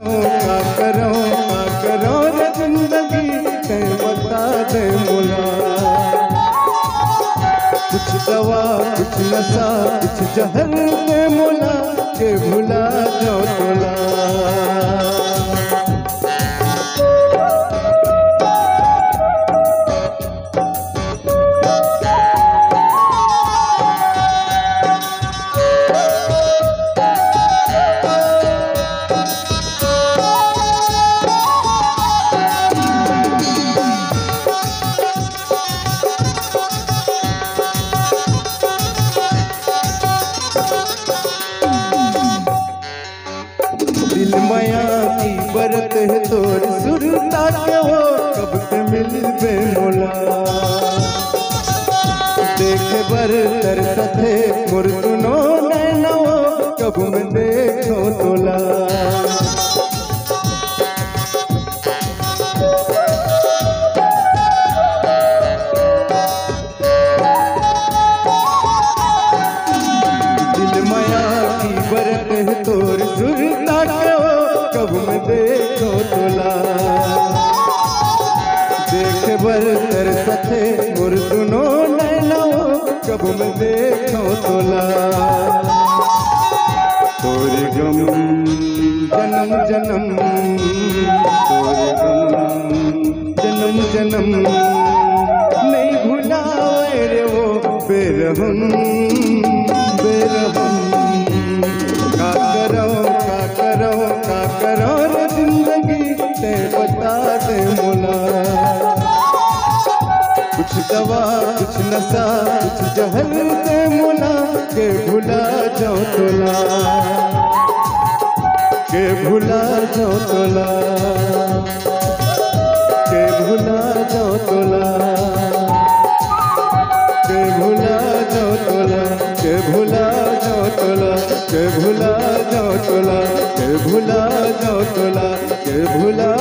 करो रे जिंदगी ते बता दे मोला। कुछ दवा कुछ नशा कुछ जहर दे मोला के भुला जाओ तोला। दिल माया की बरत है तोर सुरता के हो कब से मिलबे मोला। देखे बर तरसत है मोर सुनो नैनो कब मैं देखो तोला। दिल माया की बरत है तोर सुरता कब मैं देखो तोला। देख बर तरसते मोर सुनो नैनो कब मैं देखो तोला। तोरे गम जन्म जन्म तोरे गम जन्म जन्म नहीं भुलावे रे वो बेरहम बेरहम। का करो रे जिंदगी ते बता दे मोला। कुछ दवा कुछ नशा कुछ जहर दे मोला के भुला जाओ तोला के भुला जाओ तोला के भुला जाओ तोला के भुला जाओ तोला के भुला जाओ तोला के भुला जाओ तोला के भुला जाओ तोला के भुला